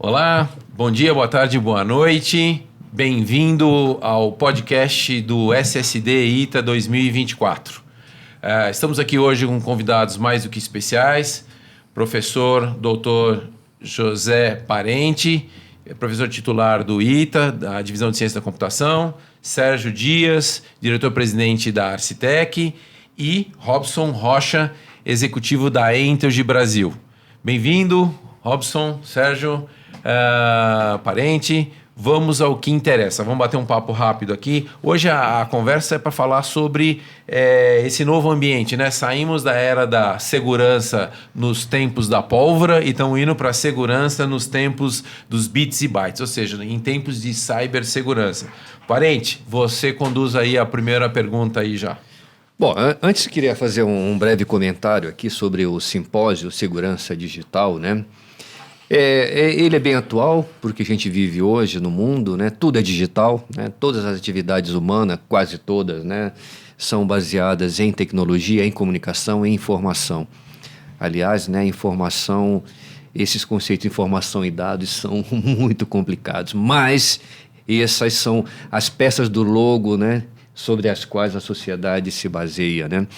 Olá, bom dia, boa tarde, boa noite. Bem-vindo ao podcast do SSD ITA 2024. Estamos aqui hoje com convidados mais do que especiais. Professor Dr. José Parente, professor titular do ITA, da Divisão de Ciência da Computação. Sérgio Dias, diretor-presidente da Arcitec. E Robson Rocha, executivo da Entergy Brasil. Bem-vindo, Robson, Sérgio, Parente. Vamos ao que interessa. Vamos bater um papo rápido aqui. Hoje a conversa é para falar sobre esse novo ambiente, né? Saímos da era da segurança nos tempos da pólvora e estamos indo para a segurança nos tempos dos bits e bytes, ou seja, em tempos de cibersegurança. Parente, você conduz aí a primeira pergunta aí já. Bom, antes queria fazer um breve comentário aqui sobre o simpósio Segurança Digital, né? Ele é bem atual, porque a gente vive hoje no mundo, né? Tudo é digital, né? Todas as atividades humanas, quase todas, né? São baseadas em tecnologia, em comunicação, em informação. Aliás, né? Informação, esses conceitos de informação e dados são muito complicados, mas essas são as peças do Lego, né? Sobre as quais a sociedade se baseia, né?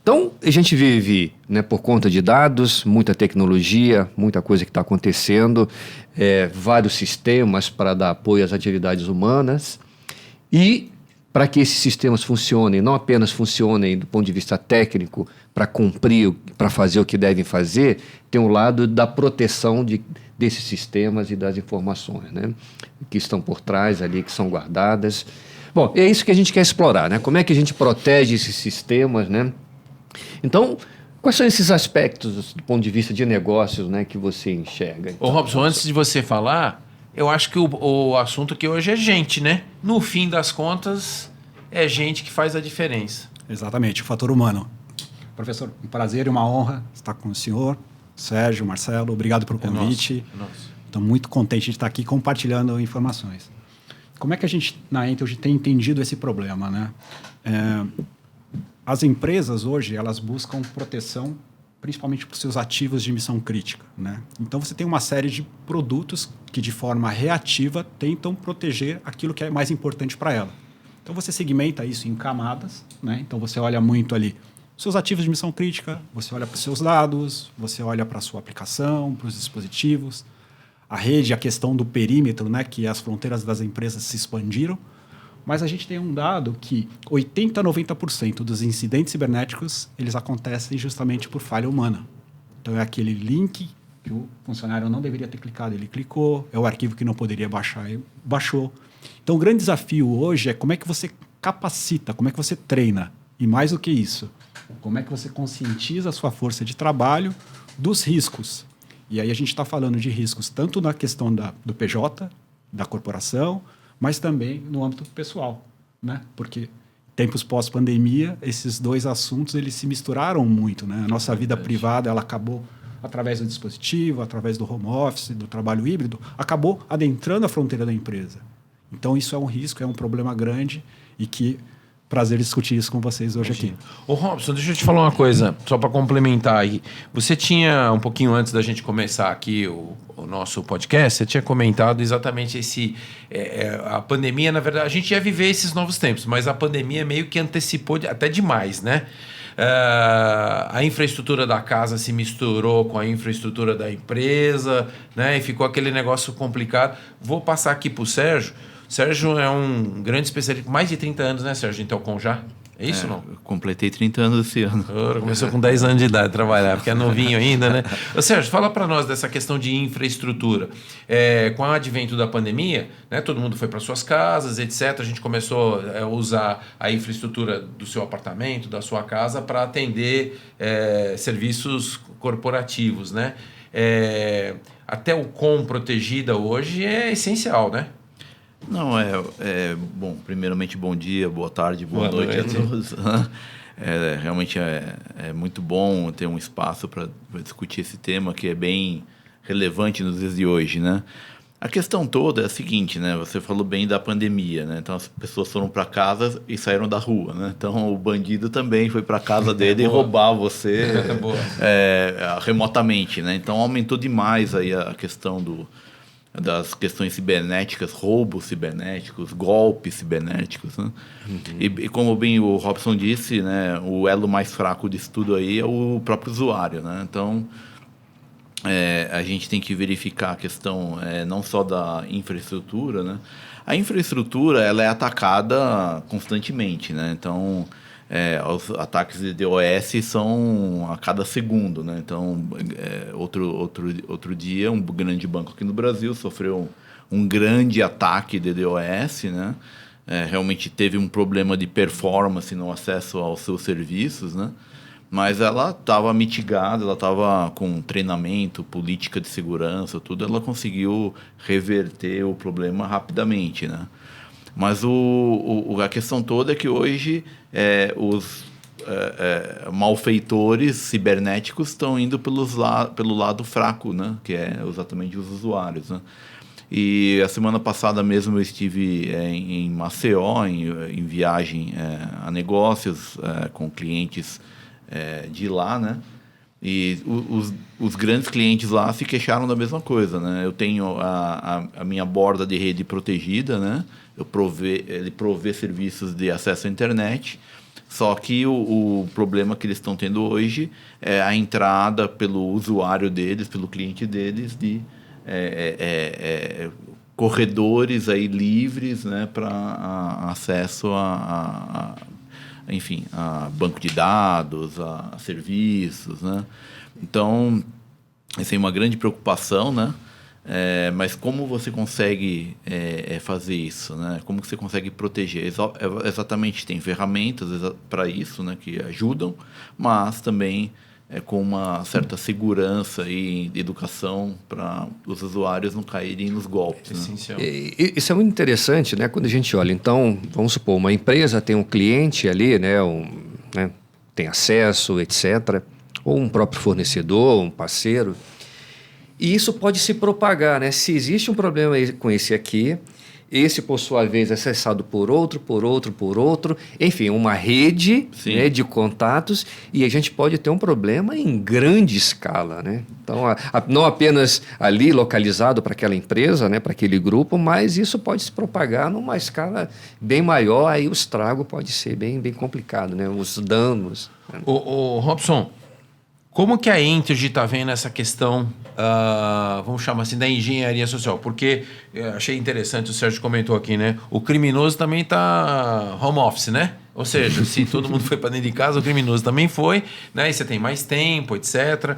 Então, a gente vive, né, por conta de dados, muita tecnologia, muita coisa que está acontecendo, vários sistemas para dar apoio às atividades humanas. E para que esses sistemas funcionem, não apenas funcionem do ponto de vista técnico, para cumprir, para fazer o que devem fazer, tem um lado da proteção desses sistemas e das informações, né, que estão por trás ali, que são guardadas. Bom, é isso que a gente quer explorar, né? Como é que a gente protege esses sistemas, né? Então, quais são esses aspectos do ponto de vista de negócios, né, que você enxerga? Então, Robson, antes de você falar, eu acho que o assunto aqui hoje é gente, né? No fim das contas, é gente que faz a diferença. Exatamente, o fator humano. Professor, um prazer e uma honra estar com o senhor, Sérgio, Marcelo, obrigado pelo convite. Estou muito contente de estar aqui compartilhando informações. Como é que a gente, na Entergy, tem entendido esse problema, né? As empresas hoje, elas buscam proteção principalmente para os seus ativos de missão crítica, né? Então, você tem uma série de produtos que, de forma reativa, tentam proteger aquilo que é mais importante para ela. Então, você segmenta isso em camadas, né? Então, você olha muito ali seus ativos de missão crítica, você olha para os seus dados, você olha para a sua aplicação, para os dispositivos, a rede, a questão do perímetro, né? Que as fronteiras das empresas se expandiram. Mas a gente tem um dado que 80% a 90% dos incidentes cibernéticos, eles acontecem justamente por falha humana. Então, é aquele link que o funcionário não deveria ter clicado, ele clicou, é o arquivo que não poderia baixar, ele baixou. Então, o grande desafio hoje é como é que você capacita, como é que você treina. E mais do que isso, como é que você conscientiza a sua força de trabalho dos riscos. E aí a gente está falando de riscos tanto na questão do PJ, da corporação, mas também no âmbito pessoal, né? Porque tempos pós-pandemia, esses dois assuntos eles se misturaram muito, né? A nossa vida privada ela acabou através do dispositivo, através do home office, do trabalho híbrido, acabou adentrando a fronteira da empresa. Então isso é um risco, é um problema grande e que prazer discutir isso com vocês hoje aqui. Ô Robson, deixa eu te falar uma coisa, só para complementar aí. Você tinha, um pouquinho antes da gente começar aqui o nosso podcast, você tinha comentado exatamente a pandemia, na verdade, a gente ia viver esses novos tempos, mas a pandemia meio que antecipou até demais, né? A infraestrutura da casa se misturou com a infraestrutura da empresa, né? E ficou aquele negócio complicado. Vou passar aqui para o Sérgio. Sérgio é um grande especialista, mais de 30 anos, né, Sérgio, em Telcom já? É isso ou não? Eu completei 30 anos esse ano. Começou com 10 anos de idade a trabalhar, porque é novinho ainda, né? Ô, Sérgio, fala para nós dessa questão de infraestrutura. Com o advento da pandemia, né, todo mundo foi para suas casas, etc. A gente começou a usar a infraestrutura do seu apartamento, da sua casa, para atender serviços corporativos, né? Até o com protegida hoje é essencial, né? Não, bom, primeiramente, bom dia, boa tarde, boa noite a todos. Realmente é muito bom ter um espaço para discutir esse tema que é bem relevante nos dias de hoje, né? A questão toda é a seguinte, né? Você falou bem da pandemia, né? Então as pessoas foram para casa e saíram da rua, né? Então o bandido também foi para casa dele e roubar você remotamente, né? Então aumentou demais aí a questão das questões cibernéticas, roubos cibernéticos, golpes cibernéticos, né? E como bem o Robson disse, né, o elo mais fraco disso tudo aí é o próprio usuário, né? Então, a gente tem que verificar a questão não só da infraestrutura, né? A infraestrutura ela é atacada constantemente, né? Então, os ataques de DOS são a cada segundo, né? Então, outro dia, um grande banco aqui no Brasil sofreu um grande ataque de DOS, né? Realmente teve um problema de performance no acesso aos seus serviços, né? Mas ela estava mitigada, ela estava com treinamento, política de segurança, tudo, ela conseguiu reverter o problema rapidamente, né? Mas a questão toda é que hoje os malfeitores cibernéticos estão indo pelo lado fraco, né? Que é exatamente os usuários, né? E a semana passada mesmo eu estive em Maceió, em viagem a negócios com clientes de lá, né? E os grandes clientes lá se queixaram da mesma coisa, né? Eu tenho a minha borda de rede protegida, né? Ele provê serviços de acesso à internet, só que o problema que eles estão tendo hoje é a entrada pelo usuário deles, pelo cliente deles, de corredores aí livres, né, para acesso enfim, a banco de dados, a serviços, né? Então, essa é uma grande preocupação, né? Mas como você consegue fazer isso, né? Como você consegue proteger? Exatamente, tem ferramentas para isso, né, que ajudam, mas também com uma certa segurança e educação para os usuários não caírem nos golpes. Essencial. Né? Isso é muito interessante, né? Quando a gente olha, então, vamos supor, uma empresa tem um cliente ali, né? Tem acesso, etc., ou um próprio fornecedor, um parceiro, e isso pode se propagar, né? Se existe um problema com esse aqui, esse, por sua vez, é acessado por outro, enfim, uma rede, né, de contatos, e a gente pode ter um problema em grande escala, né? Então, não apenas ali localizado para aquela empresa, né, para aquele grupo, mas isso pode se propagar numa escala bem maior, aí o estrago pode ser bem, bem complicado, né? Os danos. Né? Ô, Robson, como que a Entergy está vendo essa questão, vamos chamar assim, da engenharia social? Porque achei interessante, o Sérgio comentou aqui, né? O criminoso também está home office, né? Ou seja, se todo mundo foi para dentro de casa, o criminoso também foi, né? E você tem mais tempo, etc.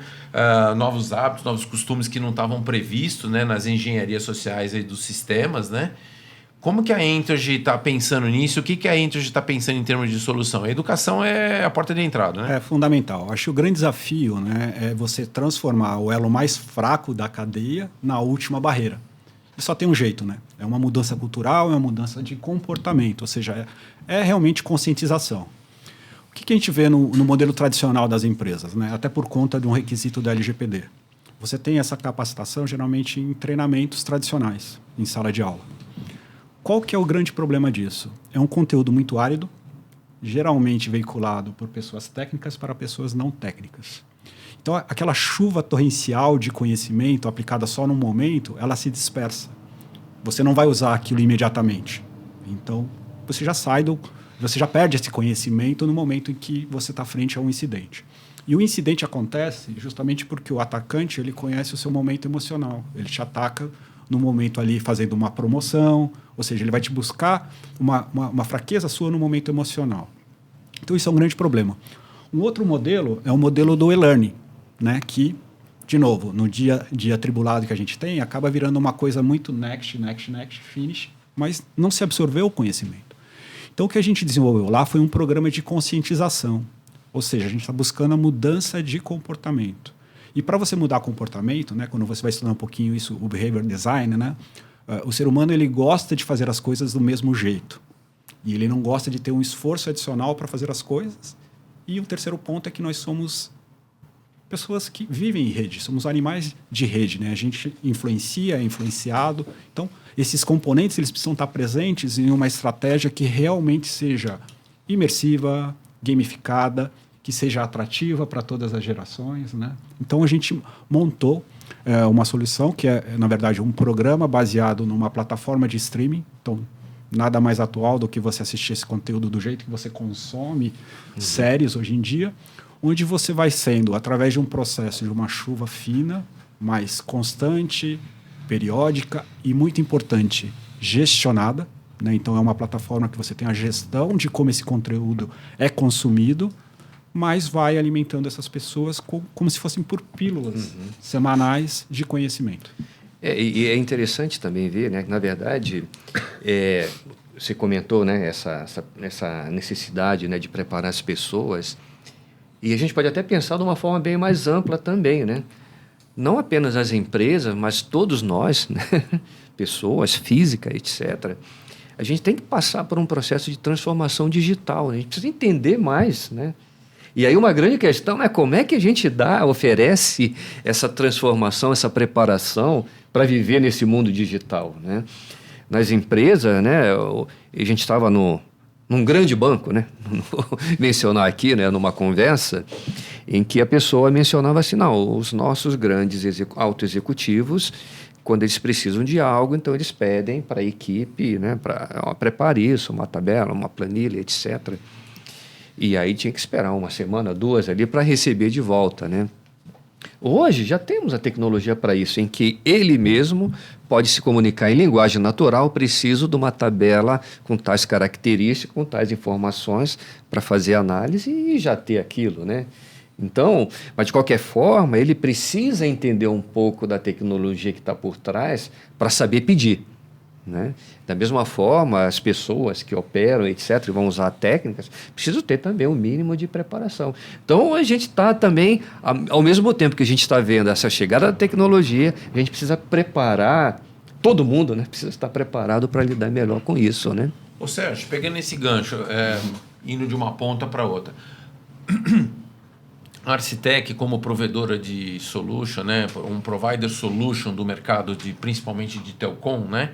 Novos hábitos, novos costumes que não estavam previstos, né, nas engenharias sociais aí dos sistemas, né? Como que a Entergy está pensando nisso? O que a Entergy está pensando em termos de solução? A educação é a porta de entrada, né? É fundamental. Acho que o grande desafio, né, é você transformar o elo mais fraco da cadeia na última barreira. E só tem um jeito, né? É uma mudança cultural, é uma mudança de comportamento, ou seja, é realmente conscientização. O que a gente vê no modelo tradicional das empresas, né? Até por conta de um requisito da LGPD. Você tem essa capacitação geralmente em treinamentos tradicionais, em sala de aula. Qual que é o grande problema disso? É um conteúdo muito árido, geralmente veiculado por pessoas técnicas para pessoas não técnicas. Então, aquela chuva torrencial de conhecimento aplicada só num momento, ela se dispersa. Você não vai usar aquilo imediatamente. Então, você já perde esse conhecimento no momento em que você está frente a um incidente. E o incidente acontece justamente porque o atacante ele conhece o seu momento emocional. Ele te ataca no momento ali fazendo uma promoção, ou seja, ele vai te buscar uma fraqueza sua no momento emocional. Então, isso é um grande problema. Um outro modelo é o modelo do e-learning, né? Que, de novo, no dia atribulado que a gente tem, acaba virando uma coisa muito next, finish, mas não se absorveu o conhecimento. Então, o que a gente desenvolveu lá foi um programa de conscientização, ou seja, a gente está buscando a mudança de comportamento. E para você mudar comportamento, né, quando você vai estudar um pouquinho isso, o behavior design, né, o ser humano ele gosta de fazer as coisas do mesmo jeito. E ele não gosta de ter um esforço adicional para fazer as coisas. E o terceiro ponto é que nós somos pessoas que vivem em rede, somos animais de rede, né? A gente influencia, é influenciado. Então, esses componentes eles precisam estar presentes em uma estratégia que realmente seja imersiva, gamificada, que seja atrativa para todas as gerações, né? Então a gente montou uma solução que é, na verdade, um programa baseado numa plataforma de streaming. Então, nada mais atual do que você assistir esse conteúdo do jeito que você consome séries hoje em dia, onde você vai sendo, através de um processo de uma chuva fina, mais constante, periódica e, muito importante, gestionada, né? Então, é uma plataforma que você tem a gestão de como esse conteúdo é consumido, mas vai alimentando essas pessoas como se fossem por pílulas semanais de conhecimento. E é interessante também ver, né, que, na verdade, você comentou, né, essa necessidade, né, de preparar as pessoas, e a gente pode até pensar de uma forma bem mais ampla também, né? Não apenas as empresas, mas todos nós, né, pessoas físicas, etc., a gente tem que passar por um processo de transformação digital, né? A gente precisa entender mais, né? E aí uma grande questão é como é que a gente oferece essa transformação, essa preparação para viver nesse mundo digital, né? Nas empresas, né, a gente estava num grande banco, né? Vou mencionar aqui, né, numa conversa, em que a pessoa mencionava assim, não, os nossos grandes autoexecutivos, quando eles precisam de algo, então eles pedem para a equipe, né, para prepare isso, uma tabela, uma planilha, etc. E aí tinha que esperar uma semana, 2 ali para receber de volta, né? Hoje já temos a tecnologia para isso, em que ele mesmo pode se comunicar em linguagem natural, preciso de uma tabela com tais características, com tais informações para fazer análise e já ter aquilo, né? Então, mas de qualquer forma, ele precisa entender um pouco da tecnologia que está por trás para saber pedir, né? Da mesma forma, as pessoas que operam, etc., e vão usar técnicas, precisam ter também um mínimo de preparação. Então, a gente está também, ao mesmo tempo que a gente está vendo essa chegada da tecnologia, a gente precisa preparar, todo mundo, né, precisa estar preparado para lidar melhor com isso, né? Ô Sérgio, pegando esse gancho, indo de uma ponta para outra, a Arcitec, como provedora de solution, né, um provider solution do mercado, principalmente de telecom, né?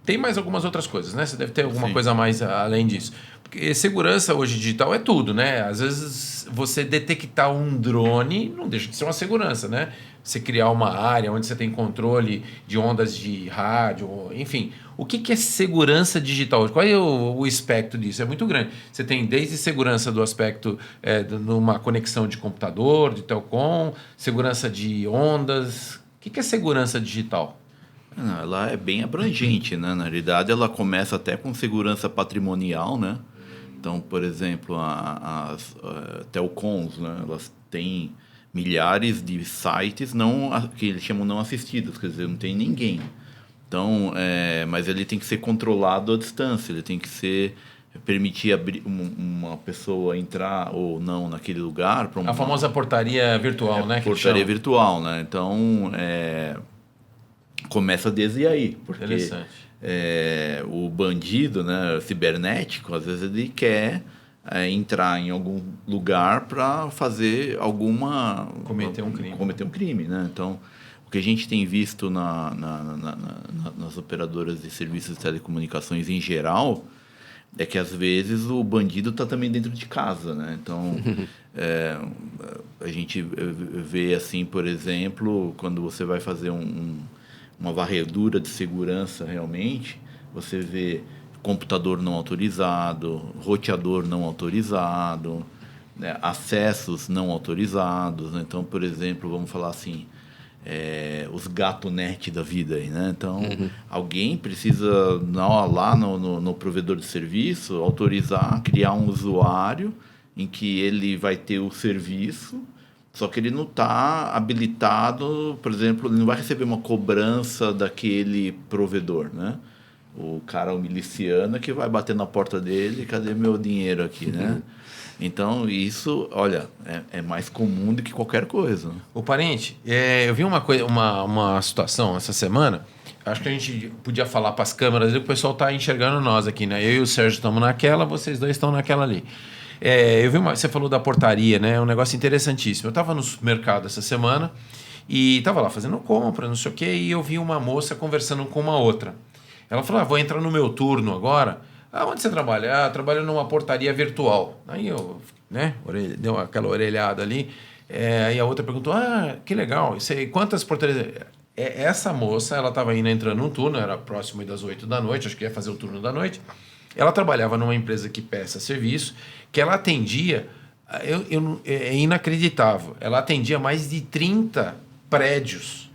Tem mais algumas outras coisas, né? Você deve ter alguma coisa a mais além disso. Porque segurança hoje digital é tudo, né? Às vezes você detectar um drone não deixa de ser uma segurança, né? Você criar uma área onde você tem controle de ondas de rádio, enfim. O que é segurança digital? Qual é o espectro disso? É muito grande. Você tem desde segurança do aspecto numa conexão de computador, de telecom, segurança de ondas. O que é segurança digital? Ela é bem abrangente, né? Na realidade, ela começa até com segurança patrimonial, né? Então, por exemplo, as telcons, né? Elas têm milhares de sites que eles chamam não assistidos, quer dizer, não tem ninguém. Então, mas ele tem que ser controlado à distância, ele tem que permitir abrir uma pessoa entrar ou não naquele lugar. A famosa portaria virtual, né? Portaria virtual, né? Então, começa desde aí, porque o bandido, né, cibernético, às vezes ele quer entrar em algum lugar para fazer cometer um crime, né? Então, o que a gente tem visto nas operadoras de serviços de telecomunicações em geral é que às vezes o bandido está também dentro de casa, né? Então a gente vê assim, por exemplo, quando você vai fazer uma varredura de segurança realmente, você vê computador não autorizado, roteador não autorizado, né, acessos não autorizados, né? Então, por exemplo, vamos falar assim, os gato-net da vida aí, né? Então, alguém precisa lá no provedor de serviço autorizar, criar um usuário em que ele vai ter o serviço. Só que ele não está habilitado, por exemplo, ele não vai receber uma cobrança daquele provedor, né? O cara, o miliciano, que vai bater na porta dele, cadê meu dinheiro aqui, né? Então, isso, olha, é mais comum do que qualquer coisa. Ô, parente, eu vi uma situação essa semana, acho que a gente podia falar para as câmeras, o pessoal está enxergando nós aqui, né? Eu e o Sérgio estamos naquela, vocês dois estão naquela ali. Eu vi você falou da portaria, né? É um negócio interessantíssimo. Eu estava no supermercado essa semana e estava lá fazendo compra, não sei o quê, e eu vi uma moça conversando com uma outra. Ela falou, vou entrar no meu turno agora, Onde você trabalha? Trabalho numa portaria virtual. Aí eu, né, deu aquela orelhada ali. Aí a outra perguntou, que legal, quantas portarias... Essa moça, ela estava entrando num turno, era próximo das 8 da noite, acho que ia fazer o turno da noite. Ela trabalhava numa empresa que presta serviço, que ela atendia, é inacreditável, ela atendia mais de 30 prédios,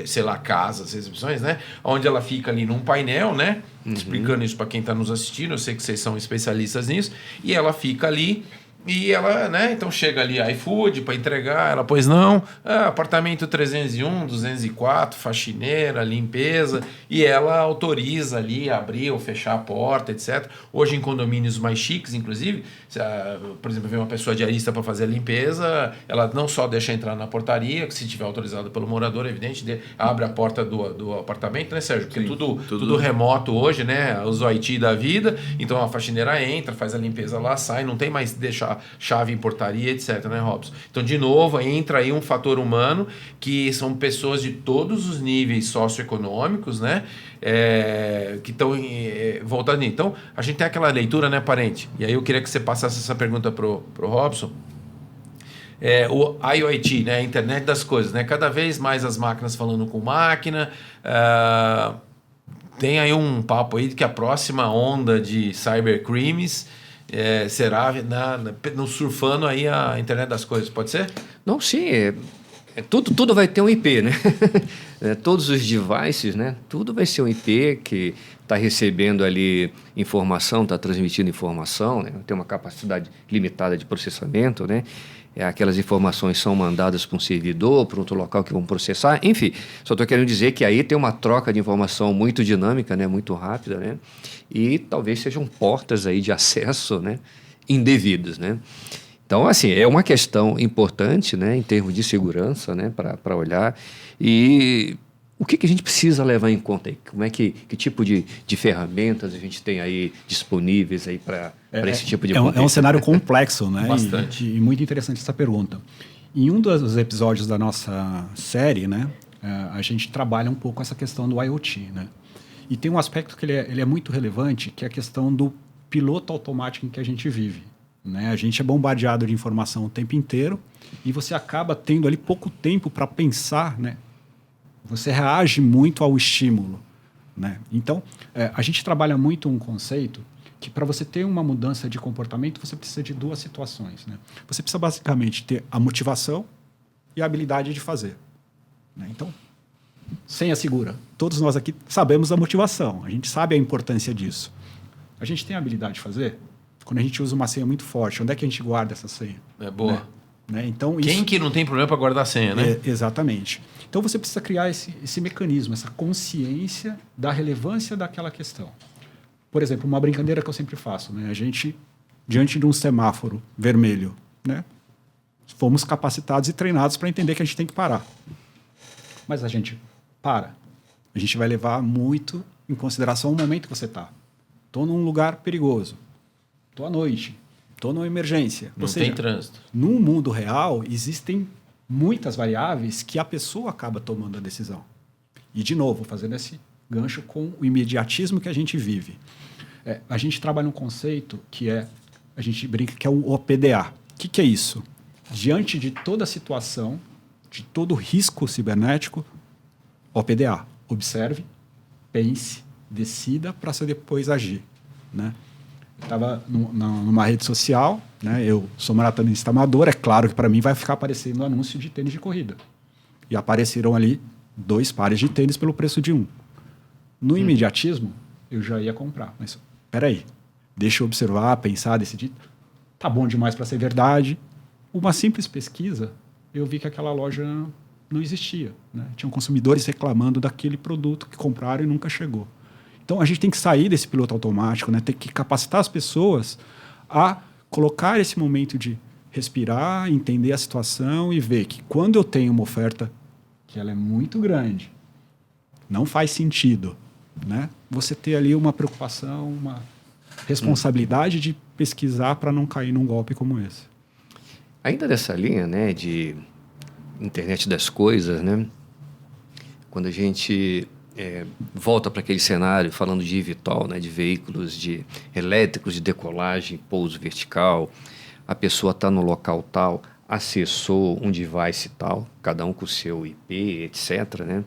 sei lá, casas, recepções, né? Onde ela fica ali num painel, né? Explicando isso para quem está nos assistindo, eu sei que vocês são especialistas nisso, e ela fica ali. E ela, né, então chega ali iFood para entregar, ela, pois não, apartamento 301, 204, faxineira, limpeza, e ela autoriza ali abrir ou fechar a porta, etc. Hoje em condomínios mais chiques, inclusive, por exemplo, vem uma pessoa diarista para fazer a limpeza, ela não só deixa entrar na portaria, que se tiver autorizado pelo morador, é evidente, abre a porta do apartamento, né, Sérgio? Porque tudo remoto hoje, né, os IT da vida, então a faxineira entra, faz a limpeza lá, sai, não tem mais deixar chave em portaria, etc, né, Robson? Então, de novo, entra aí um fator humano, que são pessoas de todos os níveis socioeconômicos, né, que estão voltando. Então, a gente tem aquela leitura, né, parente? E aí eu queria que você passasse essa pergunta pro Robson. O IoT, né, a internet das coisas, né? Cada vez mais as máquinas falando com máquina. Tem aí um papo aí de que a próxima onda de cybercrimes será no surfando aí a internet das coisas, pode ser? Não, sim, tudo vai ter um IP, né? Todos os devices, né? Tudo vai ser um IP que está recebendo ali informação, está transmitindo informação, né? Tem uma capacidade limitada de processamento, né? Aquelas informações são mandadas para um servidor, para outro local que vão processar, enfim, só estou querendo dizer que aí tem uma troca de informação muito dinâmica, né? Muito rápida, né? E talvez sejam portas aí de acesso, né? Indevidas, né? Então, assim, é uma questão importante, né? Em termos de segurança, né? Para olhar. E o que a gente precisa levar em conta aí? Como é que tipo de ferramentas a gente tem aí disponíveis aí para esse tipo de É um cenário complexo, né? Bastante. E muito interessante essa pergunta. Em um dos episódios da nossa série, né? A gente trabalha um pouco essa questão do IoT, né? E tem um aspecto que ele é muito relevante, que é a questão do piloto automático em que a gente vive, né? A gente é bombardeado de informação o tempo inteiro e você acaba tendo ali pouco tempo para pensar, né? Você reage muito ao estímulo, né? Então, a gente trabalha muito um conceito que para você ter uma mudança de comportamento, você precisa de duas situações, né? Você precisa basicamente ter a motivação e a habilidade de fazer, né? Então, senha segura. Todos nós aqui sabemos a motivação, a gente sabe a importância disso. A gente tem a habilidade de fazer? Quando a gente usa uma senha muito forte, onde é que a gente guarda essa senha? É boa. Né? Então, Quem que não tem problema para guardar a senha, né? Exatamente. Então você precisa criar esse mecanismo, essa consciência da relevância daquela questão. Por exemplo, uma brincadeira que eu sempre faço, né? A gente, diante de um semáforo vermelho, né? Fomos capacitados e treinados para entender que a gente tem que parar. Mas a gente para. A gente vai levar muito em consideração o momento que você está. Estou num lugar perigoso. Estou à noite. Estou numa emergência. Não tem trânsito. No mundo real, existem muitas variáveis que a pessoa acaba tomando a decisão. E, de novo, fazendo esse gancho com o imediatismo que a gente vive. A gente trabalha um conceito que a gente brinca que é o OPDA. O que é isso? Diante de toda a situação, de todo risco cibernético, OPDA. Observe, pense, decida para você depois agir, né? Estava numa rede social, né? Eu sou maratonista amador, é claro que para mim vai ficar aparecendo um anúncio de tênis de corrida. E apareceram ali 2 pares de tênis pelo preço de um. No imediatismo, eu já ia comprar. Mas, peraí, deixa eu observar, pensar, decidir. Tá bom demais para ser verdade. Uma simples pesquisa, eu vi que aquela loja não existia, né? Tinham consumidores reclamando daquele produto que compraram e nunca chegou. Então, a gente tem que sair desse piloto automático, né? Tem que capacitar as pessoas a colocar esse momento de respirar, entender a situação e ver que quando eu tenho uma oferta que ela é muito grande, não faz sentido, né? Você ter ali uma preocupação, uma responsabilidade de pesquisar para não cair num golpe como esse. Ainda dessa linha, né, de internet das coisas, né? Quando a gente volta para aquele cenário falando de eVTOL, né, de veículos elétricos de decolagem, pouso vertical, a pessoa está no local tal, acessou um device tal, cada um com o seu IP, etc., né?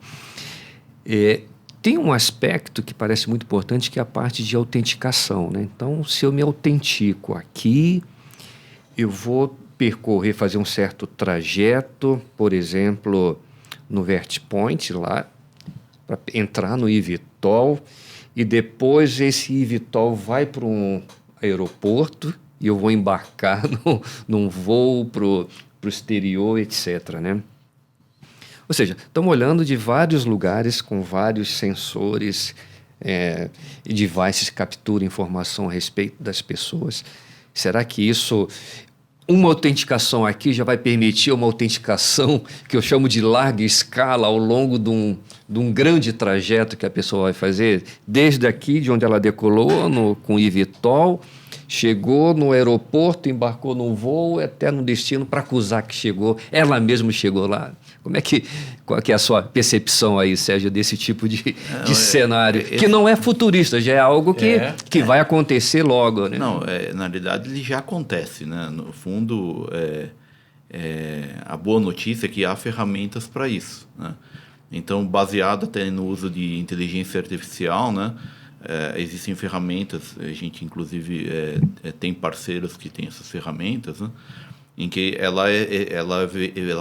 Tem um aspecto que parece muito importante, que é a parte de autenticação, né? Então, se eu me autentico aqui, eu vou fazer um certo trajeto, por exemplo, no Vertipoint lá, para entrar no eVTOL, e depois esse eVTOL vai para um aeroporto e eu vou embarcar num voo para o exterior, etc., né? Ou seja, estamos olhando de vários lugares com vários sensores e devices que capturam informação a respeito das pessoas. Será que uma autenticação aqui já vai permitir uma autenticação que eu chamo de larga escala ao longo de um grande trajeto que a pessoa vai fazer, desde aqui, de onde ela decolou, com o eVTOL, chegou no aeroporto, embarcou num voo até no destino para acusar que chegou, ela mesma chegou lá. Qual que é a sua percepção aí, Sérgio, desse tipo de cenário? Que não é futurista, já é algo que vai acontecer logo, né? Não, na realidade ele já acontece, né? No fundo, a boa notícia é que há ferramentas para isso, né? Então, baseado até no uso de inteligência artificial, né? Existem ferramentas, a gente inclusive tem parceiros que têm essas ferramentas, né? Em que ela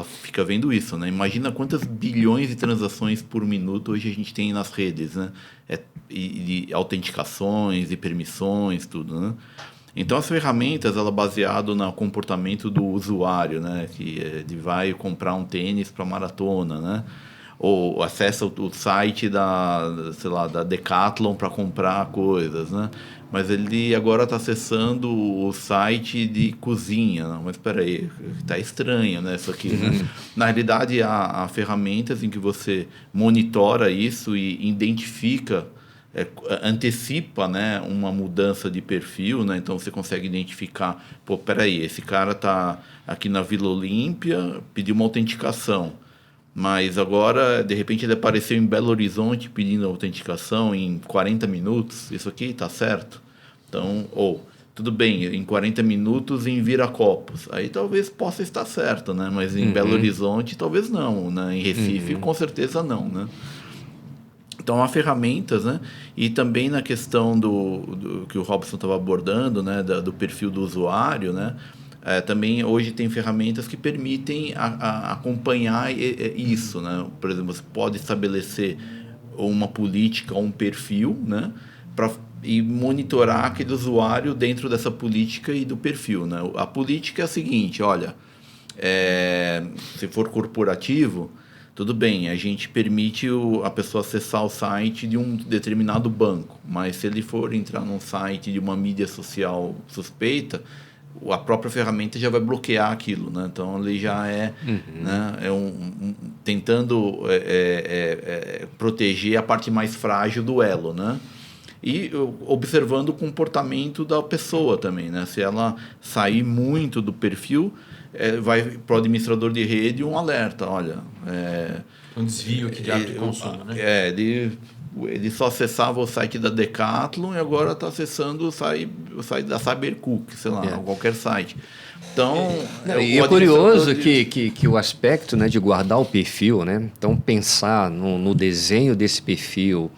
fica vendo isso, né? Imagina quantas bilhões de transações por minuto hoje a gente tem nas redes, né? E autenticações e permissões, tudo, né? Então as ferramentas, ela baseado no comportamento do usuário, né? Que vai comprar um tênis para maratona, né? Ou acessa o site da Decathlon para comprar coisas, né? Mas ele agora está acessando o site de cozinha. Não, mas espera aí, está estranho, né, isso aqui, né? Na realidade, há ferramentas em que você monitora isso e identifica, antecipa, né, uma mudança de perfil, né? Então você consegue identificar, espera aí, esse cara está aqui na Vila Olímpia, pediu uma autenticação. Mas agora, de repente, ele apareceu em Belo Horizonte pedindo autenticação em 40 minutos. Isso aqui está certo? Então, tudo bem, em 40 minutos em Viracopos. Aí talvez possa estar certo, né? Mas em Belo Horizonte, talvez não, né? Em Recife, com certeza não, né? Então, há ferramentas, né? E também na questão do que o Robson estava abordando, né? Do perfil do usuário, né? Também hoje tem ferramentas que permitem acompanhar isso, né? Por exemplo, você pode estabelecer uma política, um perfil, né? E monitorar aquele usuário dentro dessa política e do perfil, né? A política é a seguinte, olha, se for corporativo, tudo bem, a gente permite a pessoa acessar o site de um determinado banco, mas se ele for entrar num site de uma mídia social suspeita, a própria ferramenta já vai bloquear aquilo, né? Então ele já né? Tentando proteger a parte mais frágil do elo, né? E observando o comportamento da pessoa também, né? Se ela sair muito do perfil, vai para o administrador de rede um alerta, olha, um desvio aqui de hábito de consumo, né? Ele só acessava o site da Decathlon e agora está acessando o site da Cybercook, sei lá, qualquer site. Então, e é curioso que o aspecto, né, de guardar o perfil, né? Então, pensar no desenho desse perfil,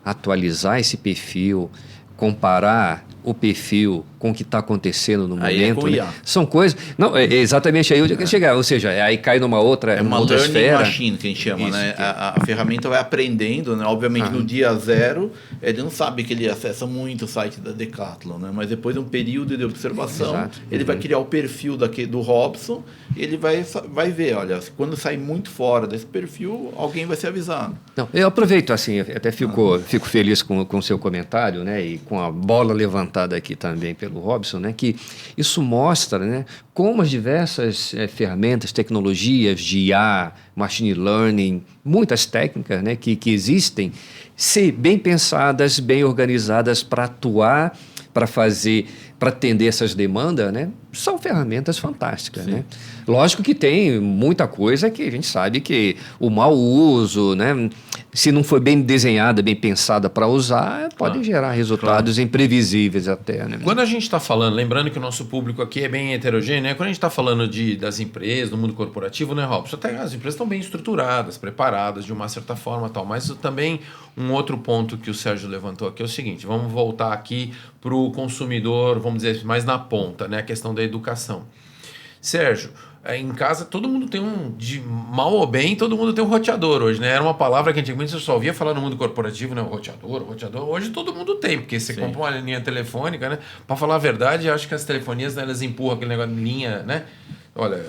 atualizar esse perfil, comparar o perfil com o que está acontecendo no momento, né? São coisas... Não, exatamente aí onde eu quero chegar. Ou seja, aí cai numa outra uma outra learning esfera. machine, que a gente chama, isso, né? A ferramenta vai aprendendo, né? Obviamente, no dia zero, ele não sabe que ele acessa muito o site da Decathlon, né? Mas depois de um período de observação, ele vai criar o perfil do Robson e ele vai ver, olha, quando sair muito fora desse perfil, alguém vai ser avisado. Não, eu aproveito, assim, até fico feliz com o seu comentário, né? E com a bola levantada aqui também pelo Robson, né? Que isso mostra, né, como as diversas ferramentas, tecnologias de IA, machine learning, muitas técnicas, né, que existem, se bem pensadas, bem organizadas para atuar, para atender essas demandas, né, são ferramentas fantásticas, né? Lógico que tem muita coisa que a gente sabe que o mau uso, né, se não for bem desenhada, bem pensada para usar, pode gerar resultados imprevisíveis até, né? Quando a gente está falando, lembrando que o nosso público aqui é bem heterogêneo, né? Quando a gente está falando das empresas, do mundo corporativo, né, Robson? Até as empresas estão bem estruturadas, preparadas de uma certa forma, tal. Mas também um outro ponto que o Sérgio levantou aqui é o seguinte: vamos voltar aqui para o consumidor, vamos dizer, mais na ponta, né? A questão da educação. Sérgio, em casa todo mundo tem de mal ou bem, todo mundo tem um roteador hoje, né? Era uma palavra que antigamente você só ouvia falar no mundo corporativo, né? Roteador. Hoje todo mundo tem, porque você compra uma linha telefônica, né? Para falar a verdade, eu acho que as telefonias, né, elas empurram aquele negócio de linha, né? Olha,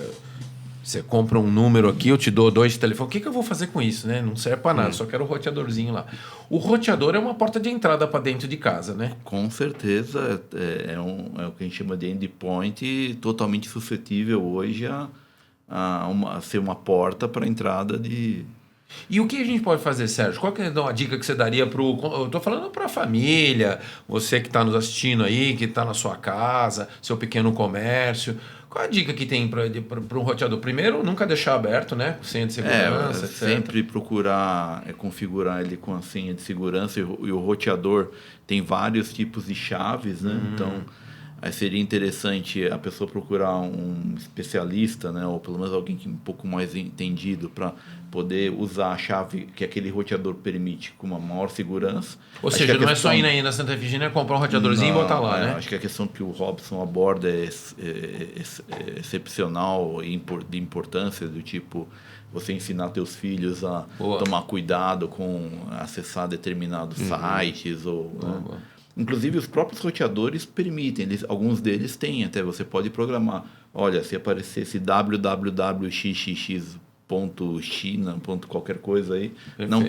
você compra um número aqui, eu te dou 2 de telefone. O que eu vou fazer com isso, né? Não serve para nada, só quero o roteadorzinho lá. O roteador é uma porta de entrada para dentro de casa, né? Com certeza, é o que a gente chama de endpoint, totalmente suscetível hoje a ser uma porta para a entrada de... E o que a gente pode fazer, Sérgio? Qual que é uma dica que você daria para o... Eu estou falando para a família, você que está nos assistindo aí, que está na sua casa, seu pequeno comércio. Qual a dica que tem para um roteador? Primeiro, nunca deixar aberto, né? Senha de segurança, etc. Sempre procurar configurar ele com a senha de segurança e o roteador tem vários tipos de chaves, né? Então, aí seria interessante a pessoa procurar um especialista, né? Ou pelo menos alguém que um pouco mais entendido para poder usar a chave que aquele roteador permite com uma maior segurança. Ou seja, não é só ir aí na Santa Efigênia, comprar um roteadorzinho e botar lá, né? Acho que a questão que o Robson aborda é excepcional e de importância, do tipo você ensinar teus filhos a tomar cuidado com acessar determinados sites ou... Né? Inclusive, os próprios roteadores permitem, alguns deles têm até, você pode programar. Olha, se aparecesse www.xxx.china, qualquer coisa aí,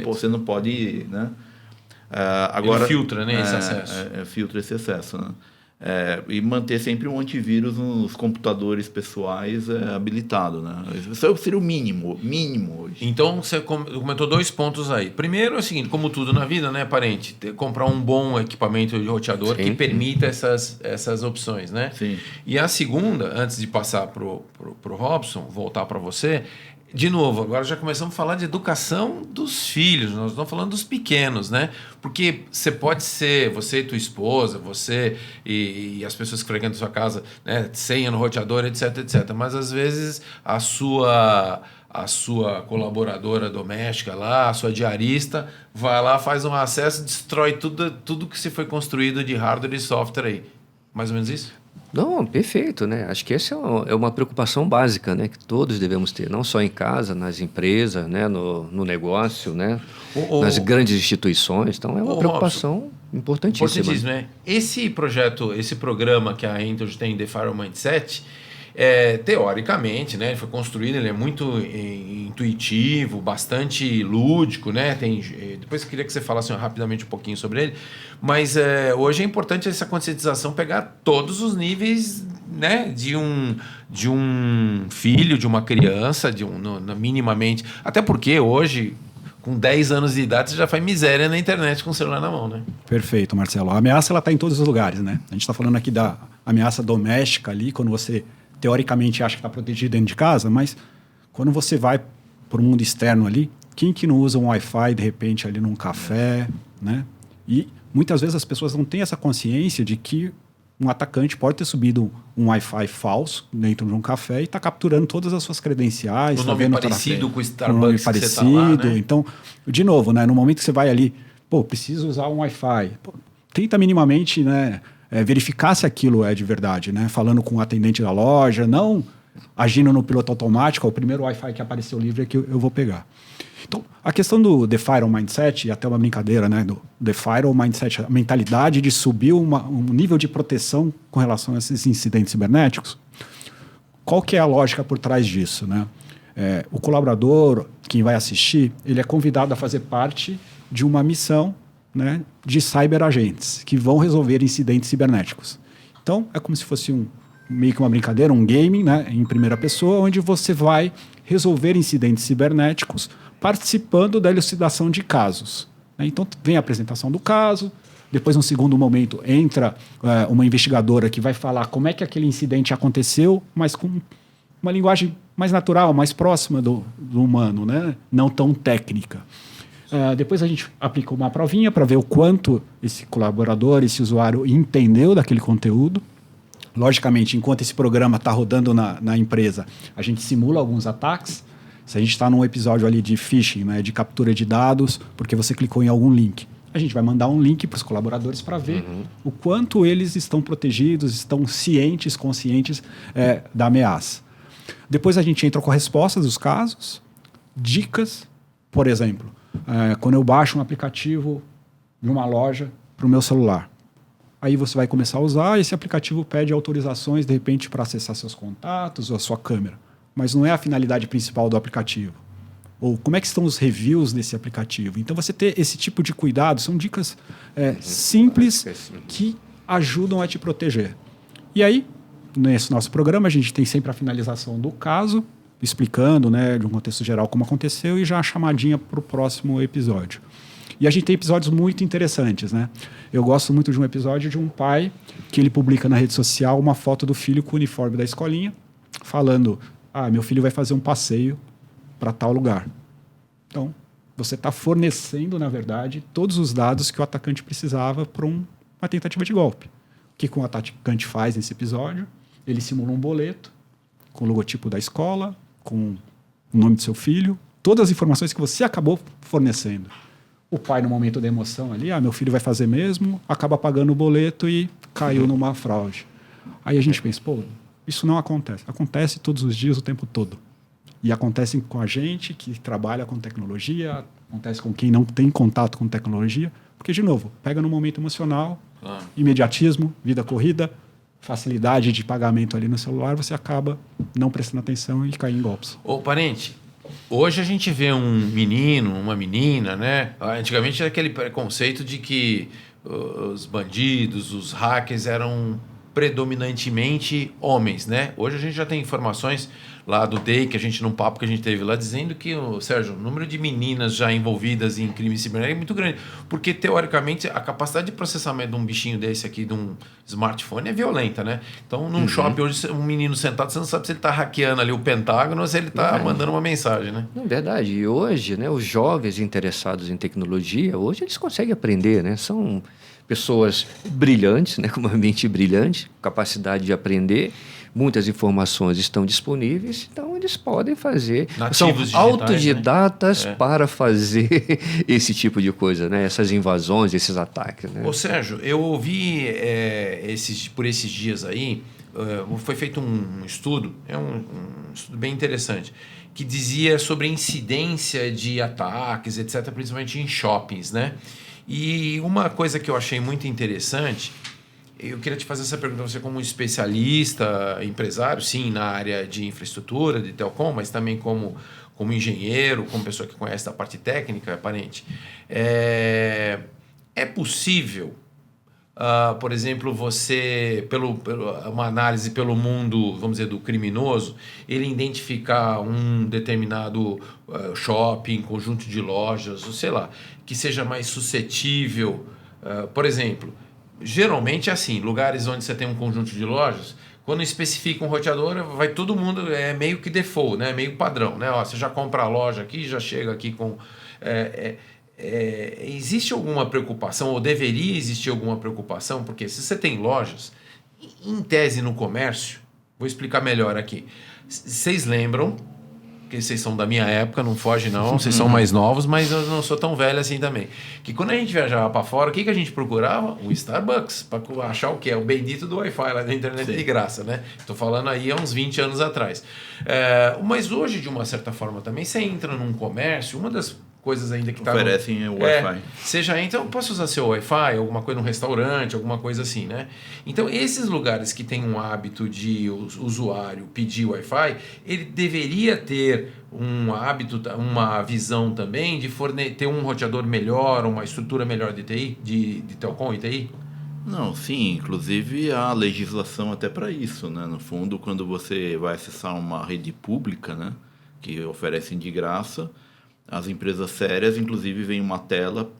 você não pode, né? Agora, ele filtra, né, esse acesso. Filtra esse acesso, né? E manter sempre um antivírus nos computadores pessoais habilitado, né? Isso seria o mínimo hoje. Então, você comentou 2 pontos aí. Primeiro é o seguinte, como tudo na vida, né, parente? Comprar um bom equipamento de roteador que permita essas opções, né? Sim. E a segunda, antes de passar pro Robson, voltar para você... De novo, agora já começamos a falar de educação dos filhos, nós estamos falando dos pequenos, né? Porque você pode ser, você e tua esposa, você e as pessoas que frequentam a sua casa, né? Senha no roteador, etc, etc. Mas às vezes a sua colaboradora doméstica lá, a sua diarista, vai lá, faz um acesso, destrói tudo que se foi construído de hardware e software aí. Mais ou menos isso? Não, perfeito, né? Acho que essa é uma preocupação básica, né? Que todos devemos ter, não só em casa, nas empresas, né? No negócio, né? Nas grandes instituições. Então, é uma preocupação importantíssima. Né? Esse programa que a Intel tem, The Firewall Mindset, teoricamente, né? Ele foi construído, ele é muito intuitivo, bastante lúdico, né? Depois eu queria que você falasse rapidamente um pouquinho sobre ele, mas hoje é importante essa conscientização pegar todos os níveis, né? De um filho, de uma criança, minimamente, até porque hoje, com 10 anos de idade, você já faz miséria na internet com o celular na mão, né? Perfeito, Marcelo. A ameaça está em todos os lugares, né? A gente está falando aqui da ameaça doméstica ali, quando você teoricamente acha que está protegido dentro de casa, mas quando você vai para o mundo externo ali, quem que não usa um Wi-Fi de repente ali num café, né? E muitas vezes as pessoas não têm essa consciência de que um atacante pode ter subido um Wi-Fi falso dentro de um café e está capturando todas as suas credenciais. Um nome parecido com o Starbucks nome parecido, que você tá lá, né? Então, de novo, né, no momento que você vai ali, preciso usar um Wi-Fi, tenta minimamente, né, verificar se aquilo é de verdade, né? Falando com o atendente da loja, não agindo no piloto automático, o primeiro Wi-Fi que apareceu livre é que eu vou pegar. Então, a questão do The Firewall Mindset, e até uma brincadeira, né? Do The Firewall Mindset, a mentalidade de subir um nível de proteção com relação a esses incidentes cibernéticos. Qual que é a lógica por trás disso, né? O colaborador, quem vai assistir, ele é convidado a fazer parte de uma missão, né, de cyberagentes que vão resolver incidentes cibernéticos. Então, é como se fosse meio que uma brincadeira, um game, né, em primeira pessoa, onde você vai resolver incidentes cibernéticos participando da elucidação de casos. Então, vem a apresentação do caso, depois, num segundo momento, entra uma investigadora que vai falar como é que aquele incidente aconteceu, mas com uma linguagem mais natural, mais próxima do humano, né, não tão técnica. Depois a gente aplica uma provinha para ver o quanto esse colaborador, esse usuário entendeu daquele conteúdo. Logicamente, enquanto esse programa está rodando na empresa, a gente simula alguns ataques. Se a gente está num episódio ali de phishing, né, de captura de dados, porque você clicou em algum link, a gente vai mandar um link para os colaboradores para ver o quanto eles estão protegidos, estão cientes, conscientes da ameaça. Depois a gente entra com respostas dos casos, dicas, por exemplo, quando eu baixo um aplicativo de uma loja para o meu celular. Aí você vai começar a usar, esse aplicativo pede autorizações, de repente, para acessar seus contatos ou a sua câmera. Mas não é a finalidade principal do aplicativo. Ou como é que estão os reviews desse aplicativo. Então, você ter esse tipo de cuidado são dicas simples que ajudam a te proteger. E aí, nesse nosso programa, a gente tem sempre a finalização do caso, explicando, né, de um contexto geral como aconteceu e já a chamadinha para o próximo episódio. E a gente tem episódios muito interessantes, né? Eu gosto muito de um episódio de um pai que ele publica na rede social uma foto do filho com o uniforme da escolinha, falando: meu filho vai fazer um passeio para tal lugar. Então, você está fornecendo, na verdade, todos os dados que o atacante precisava para uma tentativa de golpe. O que o atacante faz nesse episódio? Ele simula um boleto com o logotipo da escola, com o nome do seu filho, todas as informações que você acabou fornecendo. O pai, no momento da emoção ali, meu filho vai fazer mesmo, acaba pagando o boleto e caiu numa fraude. Aí a gente pensa, isso não acontece. Acontece todos os dias, o tempo todo. E acontece com a gente que trabalha com tecnologia, acontece com quem não tem contato com tecnologia, porque, de novo, pega no momento emocional, imediatismo, vida corrida, facilidade de pagamento ali no celular, você acaba não prestando atenção e cai em golpes. Ô, parente, hoje a gente vê um menino, uma menina, né? Antigamente era aquele preconceito de que os bandidos, os hackers eram predominantemente homens, né? Hoje a gente já tem informações lá do DEI, num papo que a gente teve lá, dizendo que, Sérgio, o número de meninas já envolvidas em crime cibernético é muito grande, porque, teoricamente, a capacidade de processamento de um bichinho desse aqui, de um smartphone, é violenta, né? Então, num shopping, hoje, um menino sentado, você não sabe se ele está hackeando ali o Pentágono ou se ele está mandando uma mensagem, né? Não, verdade. E hoje, né, os jovens interessados em tecnologia, hoje eles conseguem aprender, né? São pessoas brilhantes, né, com uma mente brilhante, capacidade de aprender. Muitas informações estão disponíveis, então eles podem fazer. Nativos são digitais, autodidatas, né? Para fazer esse tipo de coisa, né? Essas invasões, esses ataques. Né? Ô, Sérgio, eu ouvi por esses dias aí, foi feito um estudo, um estudo bem interessante, que dizia sobre a incidência de ataques, etc., principalmente em shoppings, né? E uma coisa que eu achei muito interessante, eu queria te fazer essa pergunta, você como especialista, empresário, sim, na área de infraestrutura, de telecom, mas também como engenheiro, como pessoa que conhece da parte técnica, aparente. É possível, por exemplo, você, uma análise pelo mundo, vamos dizer, do criminoso, ele identificar um determinado shopping, conjunto de lojas, ou sei lá, que seja mais suscetível, por exemplo, geralmente é assim, lugares onde você tem um conjunto de lojas, quando especifica um roteador, vai todo mundo, é meio que default, né? Meio padrão, né? Você já compra a loja aqui, já chega aqui com... existe alguma preocupação, ou deveria existir alguma preocupação? Porque se você tem lojas, em tese no comércio, vou explicar melhor aqui. Vocês lembram, que vocês são da minha época, não foge não, vocês são mais novos, mas eu não sou tão velho assim também. Que quando a gente viajava para fora, o que a gente procurava? Um Starbucks, para achar o quê? O bendito do Wi-Fi lá da internet. Sim. De graça, né? Estou falando aí há uns 20 anos atrás. Mas hoje, de uma certa forma também, você entra num comércio, uma das coisas ainda que oferecem o Wi-Fi. Seja, então, eu posso usar seu Wi-Fi, alguma coisa num restaurante, alguma coisa assim, né? Então, esses lugares que têm um hábito de usuário pedir Wi-Fi, ele deveria ter um hábito, uma visão também de ter um roteador melhor, uma estrutura melhor de TI, de telecom e TI? Não, sim, inclusive há legislação até para isso, né? No fundo, quando você vai acessar uma rede pública, né, que oferecem de graça, as empresas sérias, inclusive, vem uma tela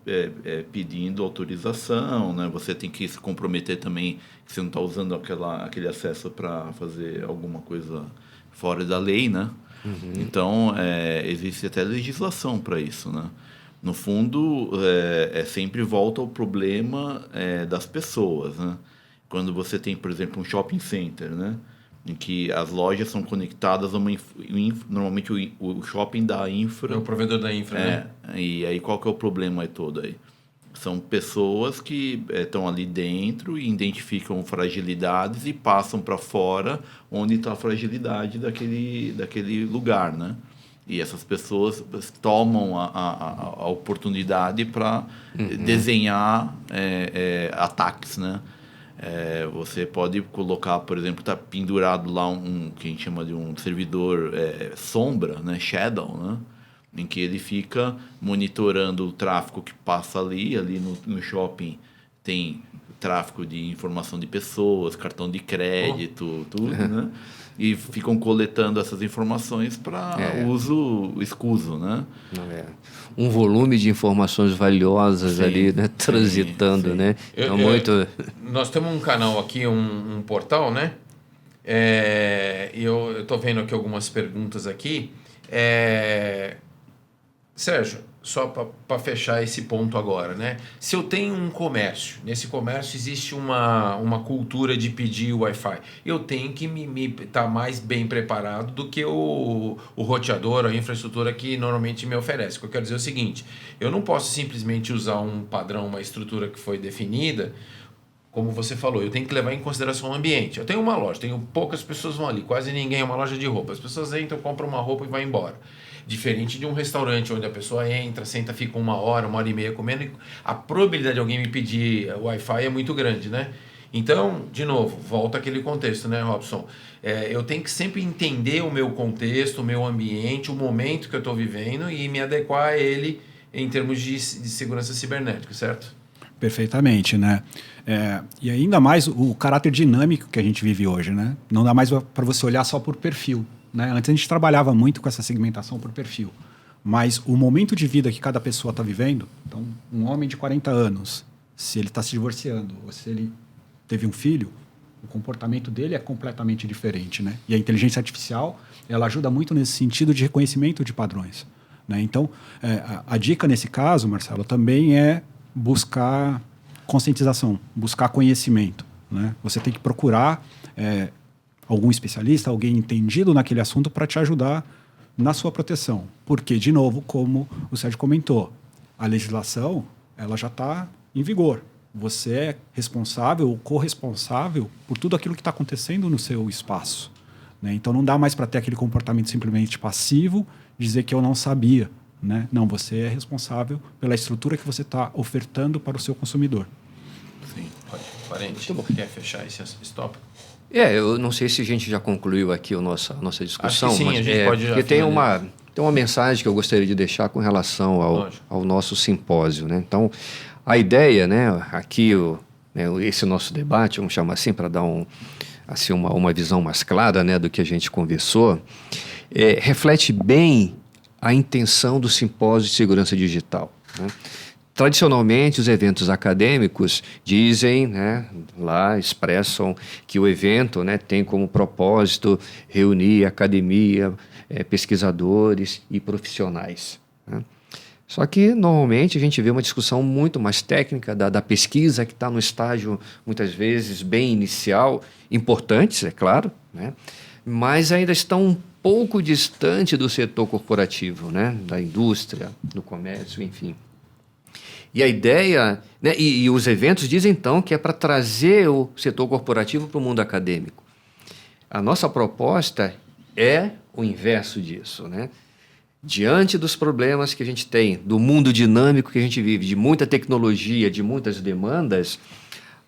pedindo autorização, né? Você tem que se comprometer também que você não está usando aquele acesso para fazer alguma coisa fora da lei, né? Uhum. Então, existe até legislação para isso, né? No fundo, sempre volta ao problema das pessoas, né? Quando você tem, por exemplo, um shopping center, né? Em que as lojas são conectadas a normalmente o shopping dá infra. É o provedor da infra, né? E aí qual que é o problema aí todo aí? São pessoas que estão ali dentro e identificam fragilidades e passam para fora onde está a fragilidade daquele lugar, né? E essas pessoas tomam a oportunidade para desenhar ataques, né? Você pode colocar, por exemplo, está pendurado lá que a gente chama de um servidor sombra, né? Shadow, né? Em que ele fica monitorando o tráfego que passa ali no shopping tem tráfego de informação de pessoas, cartão de crédito, tudo, né? E ficam coletando essas informações para uso escuso, né? Um volume de informações valiosas ali, né? Transitando, sim. né? Nós temos um canal aqui, um portal, né? E eu estou vendo aqui algumas perguntas aqui. Sérgio, só para fechar esse ponto agora, né? Se eu tenho um comércio, nesse comércio existe uma cultura de pedir Wi-Fi, eu tenho que me estar mais bem preparado do que o roteador, a infraestrutura que normalmente me oferece. O que eu quero dizer é o seguinte, eu não posso simplesmente usar um padrão, uma estrutura que foi definida, como você falou, eu tenho que levar em consideração o ambiente. Eu tenho uma loja, poucas pessoas vão ali, quase ninguém, é uma loja de roupa. As pessoas entram, compram uma roupa e vão embora. Diferente de um restaurante onde a pessoa entra, senta, fica 1 hora, 1 hora e meia comendo. A probabilidade de alguém me pedir Wi-Fi é muito grande, né? Então, de novo, volta àquele contexto, né, Robson? Eu tenho que sempre entender o meu contexto, o meu ambiente, o momento que eu estou vivendo e me adequar a ele em termos de segurança cibernética, certo? Perfeitamente, né? E ainda mais o caráter dinâmico que a gente vive hoje, né? Não dá mais para você olhar só por perfil, né? Antes a gente trabalhava muito com essa segmentação por perfil, mas o momento de vida que cada pessoa está vivendo, então um homem de 40 anos, se ele está se divorciando ou se ele teve um filho, o comportamento dele é completamente diferente, né? E a inteligência artificial, ela ajuda muito nesse sentido de reconhecimento de padrões, né? Então, a dica nesse caso, Marcelo, também é buscar conscientização, buscar conhecimento, né? Você tem que procurar algum especialista, alguém entendido naquele assunto para te ajudar na sua proteção. Porque, de novo, como o Sérgio comentou, a legislação ela já está em vigor. Você é responsável ou corresponsável por tudo aquilo que está acontecendo no seu espaço, né? Então não dá mais para ter aquele comportamento simplesmente passivo, dizer que eu não sabia, né? Não, você é responsável pela estrutura que você está ofertando para o seu consumidor. Sim, pode. Parente, quer fechar esse tópico? Eu não sei se a gente já concluiu aqui a nossa discussão. Acho que sim, mas a gente pode já tem uma mensagem que eu gostaria de deixar com relação ao nosso simpósio, né? Então, a ideia, né, aqui, esse nosso debate, vamos chamar assim, para dar uma visão mais clara, né, do que a gente conversou, reflete bem a intenção do simpósio de segurança digital, né? Tradicionalmente, os eventos acadêmicos dizem, né, lá expressam que o evento, né, tem como propósito reunir academia, pesquisadores e profissionais, né? Só que, normalmente, a gente vê uma discussão muito mais técnica da pesquisa, que está no estágio, muitas vezes, bem inicial, importantes, é claro, né, mas ainda estão um pouco distante do setor corporativo, né, da indústria, do comércio, enfim. E a ideia, né, e os eventos dizem então que é para trazer o setor corporativo para o mundo acadêmico. A nossa proposta é o inverso disso, né? Diante dos problemas que a gente tem, do mundo dinâmico que a gente vive, de muita tecnologia, de muitas demandas,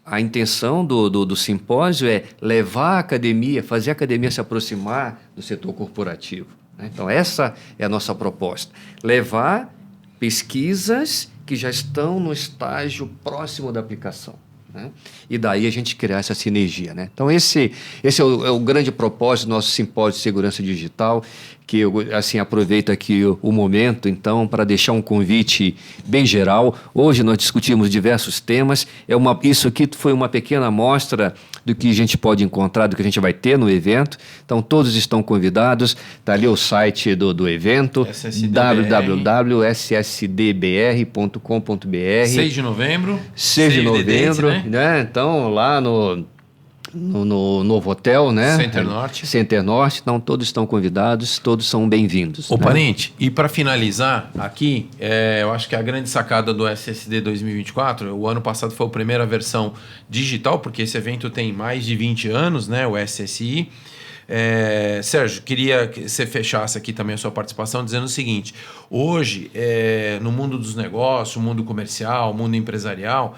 a intenção do simpósio é levar a academia, fazer a academia se aproximar do setor corporativo, né? Então, essa é a nossa proposta. Levar pesquisas que já estão no estágio próximo da aplicação, né? E daí a gente criar essa sinergia, né? Então, esse é o grande propósito do nosso simpósio de segurança digital, que eu assim, aproveito aqui o momento, então, para deixar um convite bem geral. Hoje nós discutimos diversos temas. Isso aqui foi uma pequena amostra do que a gente pode encontrar, do que a gente vai ter no evento. Então, todos estão convidados. Está ali o site do evento, www.ssdbr.com.br. 6 de novembro. 6 de novembro, né? Então, lá no Novo Hotel, né? Center Norte. Então, todos estão convidados, todos são bem-vindos. Ô, né? Parente, e para finalizar aqui, eu acho que a grande sacada do SSD 2024, o ano passado foi a primeira versão digital, porque esse evento tem mais de 20 anos, né? O SSI. Sérgio, queria que você fechasse aqui também a sua participação dizendo o seguinte: hoje, no mundo dos negócios, mundo comercial, mundo empresarial,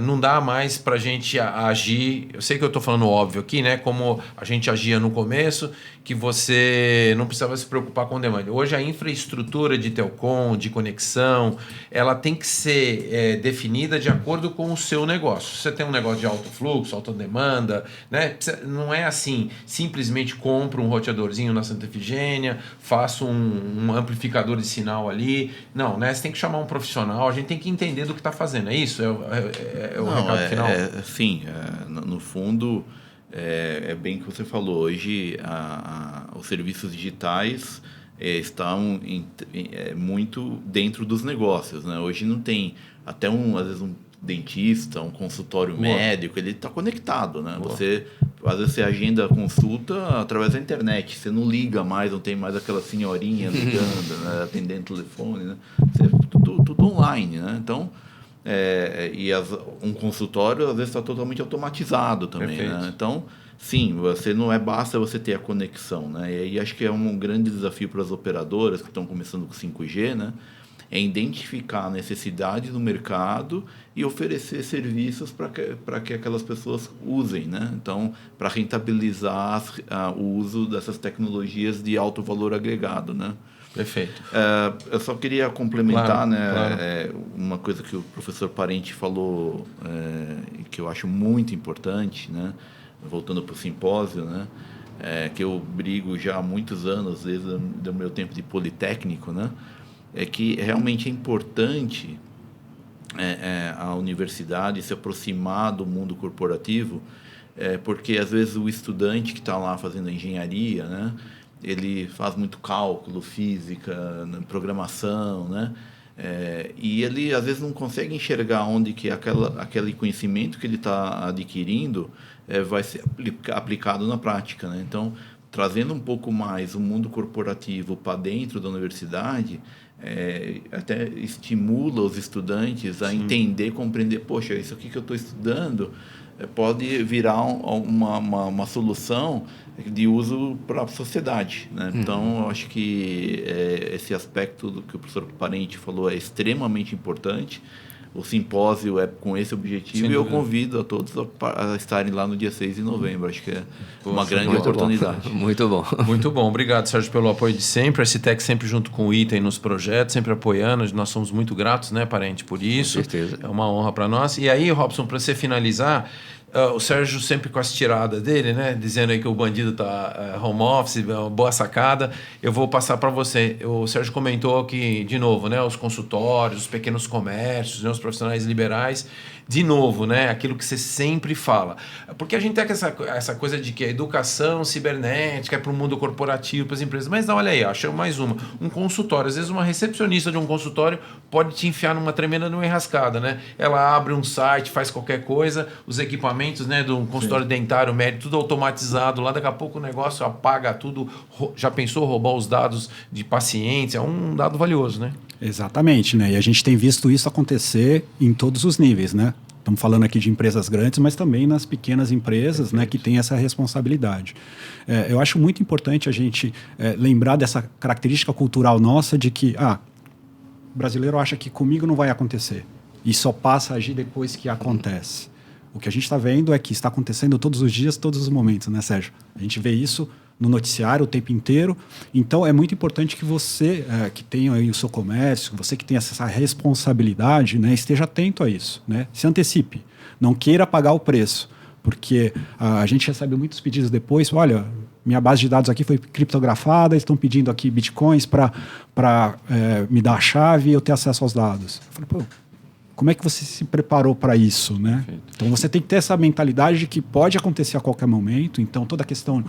não dá mais para a gente agir. Eu sei que eu estou falando óbvio aqui, né? Como a gente agia no começo, que você não precisava se preocupar com demanda. Hoje a infraestrutura de telecom, de conexão, ela tem que ser definida de acordo com o seu negócio. Você tem um negócio de alto fluxo, alta demanda, né? Não é assim, simplesmente compro um roteadorzinho na Santa Efigênia, faço um amplificador de sinal ali. Não, né? Você tem que chamar um profissional, a gente tem que entender do que está fazendo. É isso? É o recado final? Sim, no fundo, é bem o que você falou. Hoje, os serviços digitais estão muito dentro dos negócios, né? Hoje não tem até às vezes um dentista, um consultório médico, ele está conectado, né? Às vezes você agenda a consulta através da internet, você não liga mais, não tem mais aquela senhorinha ligando, né? Atendendo o telefone, né? Tudo online, né? Então, um consultório às vezes está totalmente automatizado também, né? Então, sim, basta você ter a conexão, né? E aí acho que é um grande desafio para as operadoras que estão começando com 5G, né? É identificar a necessidade do mercado e oferecer serviços para que aquelas pessoas usem, né? Então, para rentabilizar o uso dessas tecnologias de alto valor agregado, né? Perfeito. Eu só queria complementar, claro, né? Claro. Uma coisa que o professor Parente falou, que eu acho muito importante, né? Voltando para o simpósio, né? Que eu brigo já há muitos anos, desde o meu tempo de politécnico, né? É que realmente é importante a universidade se aproximar do mundo corporativo, porque às vezes o estudante que está lá fazendo engenharia, né? Ele faz muito cálculo, física, programação, né? E ele às vezes não consegue enxergar onde que aquele conhecimento que ele está adquirindo vai ser aplicado na prática, né? Então, trazendo um pouco mais o mundo corporativo para dentro da universidade, até estimula os estudantes a entender, compreender, poxa, isso aqui que eu estou estudando pode virar uma solução de uso para a sociedade, né? Então, eu acho que esse aspecto do que o professor Parente falou é extremamente importante. O simpósio é com esse objetivo e eu convido a todos a estarem lá no dia 6 de novembro. Acho que é uma grande oportunidade. Muito bom. Muito bom. Obrigado, Sérgio, pelo apoio de sempre. A STEC sempre junto com o Item nos projetos, sempre apoiando. Nós somos muito gratos, né, Parente, por isso. Com certeza. É uma honra para nós. E aí, Robson, para você finalizar, o Sérgio sempre com as tiradas dele, né, dizendo aí que o bandido tá home office, boa sacada. Eu vou passar para você. O Sérgio comentou que, de novo, né, os consultórios, os pequenos comércios, né, os profissionais liberais, de novo, né, aquilo que você sempre fala. Porque a gente tem essa coisa de que a educação cibernética é para o mundo corporativo, para as empresas. Mas não, olha aí, achamos mais uma. Um consultório, às vezes uma recepcionista de um consultório pode te enfiar numa tremenda enrascada, né? Ela abre um site, faz qualquer coisa, os equipamentos, né, de um consultório dentário médico, tudo automatizado lá, daqui a pouco o negócio apaga tudo. Já pensou roubar os dados de pacientes? É um dado valioso, né? Exatamente, né? E a gente tem visto isso acontecer em todos os níveis, né? Estamos falando aqui de empresas grandes, mas também nas pequenas empresas, né, que têm essa responsabilidade. Eu acho muito importante a gente lembrar dessa característica cultural nossa de que o brasileiro acha que comigo não vai acontecer e só passa a agir depois que acontece. O que a gente está vendo é que está acontecendo todos os dias, todos os momentos, né, Sérgio? A gente vê isso no noticiário o tempo inteiro. Então, é muito importante que você, que tem aí o seu comércio, você que tem essa responsabilidade, né, esteja atento a isso, né? Se antecipe. Não queira pagar o preço, porque a gente recebe muitos pedidos depois. Olha, minha base de dados aqui foi criptografada, eles estão pedindo aqui bitcoins para me dar a chave e eu ter acesso aos dados. Eu falei, pô, como é que você se preparou para isso, né? Então você tem que ter essa mentalidade de que pode acontecer a qualquer momento. Então toda a questão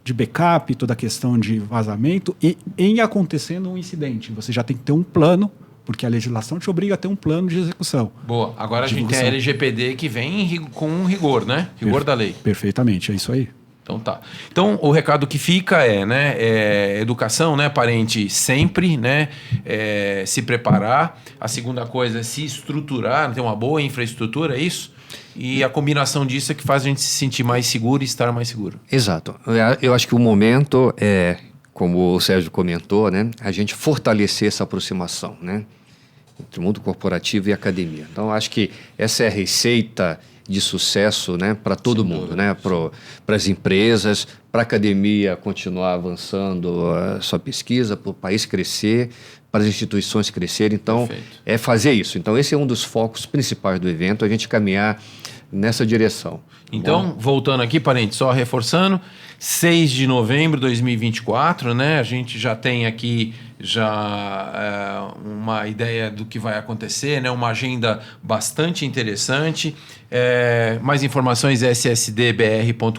de backup, toda a questão de vazamento e em acontecendo um incidente, você já tem que ter um plano, porque a legislação te obriga a ter um plano de execução. Boa. Agora a gente tem a LGPD que vem com rigor, né? Rigor da lei. Perfeitamente, é isso aí. Então tá. Então o recado que fica é educação, né, parente, sempre, né, se preparar. A segunda coisa é se estruturar, ter uma boa infraestrutura, é isso? E a combinação disso é que faz a gente se sentir mais seguro e estar mais seguro. Exato. Eu acho que o momento é, como o Sérgio comentou, né, a gente fortalecer essa aproximação, né, entre o mundo corporativo e academia. Então acho que essa é a receita de sucesso, né, para todo mundo, né, para as empresas, para a academia continuar avançando a sua pesquisa, para o país crescer, para as instituições crescerem. Então, é fazer isso. Então, esse é um dos focos principais do evento, a gente caminhar nessa direção. Então, voltando aqui, parente, só reforçando, 6 de novembro de 2024, né? A gente já tem aqui uma ideia do que vai acontecer, né? Uma agenda bastante interessante. Mais informações ssdbr.com.br,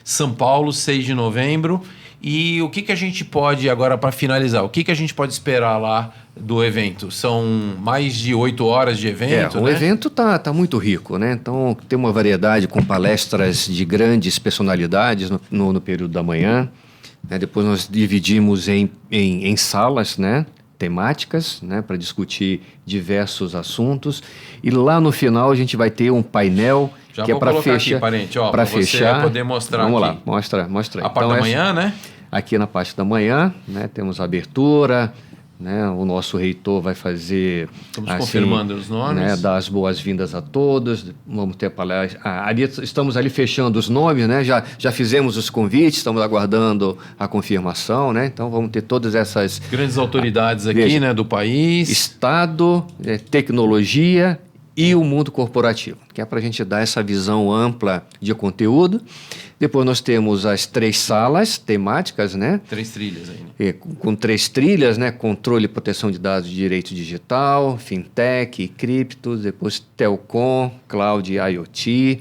São Paulo, 6 de novembro. E o que a gente pode, agora para finalizar, o que a gente pode esperar lá do evento? São mais de 8 horas de evento, O evento tá muito rico, né? Então tem uma variedade com palestras de grandes personalidades no período da manhã. Né? Depois nós dividimos em salas, né, temáticas, né, para discutir diversos assuntos. E lá no final a gente vai ter um painel já que é para fechar. Aqui, parente, para fechar. Você poder mostrar. Vamos aqui. lá, mostra aí. A parte da manhã, né? Aqui na parte da manhã, né, temos a abertura, né, o nosso reitor vai fazer... Estamos confirmando os nomes. Né, dar as boas-vindas a todos, vamos ter palestra. Estamos ali fechando os nomes, né, já fizemos os convites, estamos aguardando a confirmação, né, então vamos ter todas essas... Grandes autoridades aqui, né, do país. Estado, tecnologia e o mundo corporativo, que é para a gente dar essa visão ampla de conteúdo. Depois nós temos as 3 salas temáticas, né? 3 trilhas aí. Com 3 trilhas, né? Controle e proteção de dados de direito digital, fintech, criptos, depois telecom, cloud e IoT,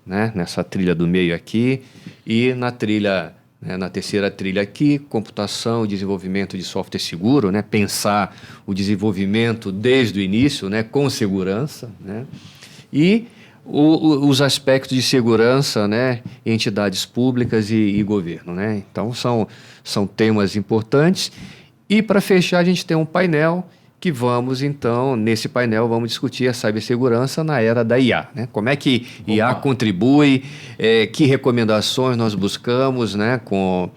né? Nessa trilha do meio aqui. E na trilha, né? Na terceira trilha aqui, computação e desenvolvimento de software seguro, né? Pensar o desenvolvimento desde o início, né? Com segurança, né? E os aspectos de segurança, né, entidades públicas e governo, né? Então são temas importantes. E para fechar a gente tem um painel que nesse painel vamos discutir a cibersegurança na era da IA, né? Como é que IA contribui, que recomendações nós buscamos, né, com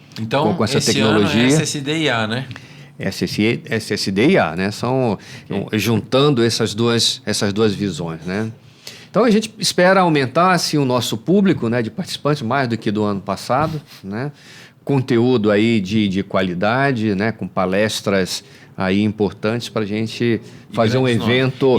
essa tecnologia. Então, SSD e IA, né? SSD e IA, né? Juntando essas duas visões, né? Então a gente espera aumentar assim, o nosso público, né, de participantes mais do que do ano passado, né? Conteúdo aí de qualidade, né, com palestras aí importantes para a gente fazer um evento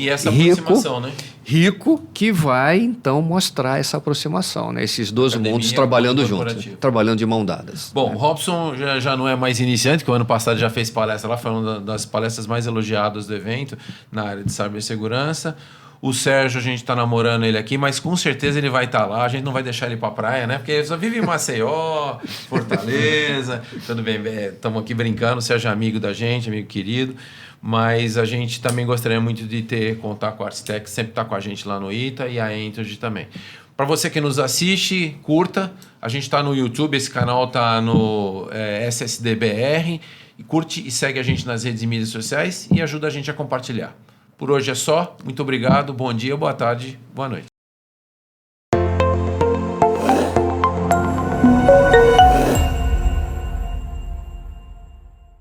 rico que vai então mostrar essa aproximação, né? Esses dois mundos trabalhando juntos, trabalhando de mão dadas. Bom, o Robson já não é mais iniciante, que o ano passado já fez palestra lá, foi uma das palestras mais elogiadas do evento na área de cibersegurança. O Sérgio, a gente está namorando ele aqui, mas com certeza ele vai estar lá. A gente não vai deixar ele para a praia, né? Porque ele só vive em Maceió, Fortaleza. Tudo bem, estamos aqui brincando. O Sérgio é amigo da gente, amigo querido. Mas a gente também gostaria muito de contar com a Artstech, sempre está com a gente lá no ITA e a Entergy também. Para você que nos assiste, curta. A gente está no YouTube, esse canal está no SSDBR. Curte e segue a gente nas redes e mídias sociais e ajuda a gente a compartilhar. Por hoje é só. Muito obrigado. Bom dia, boa tarde, boa noite.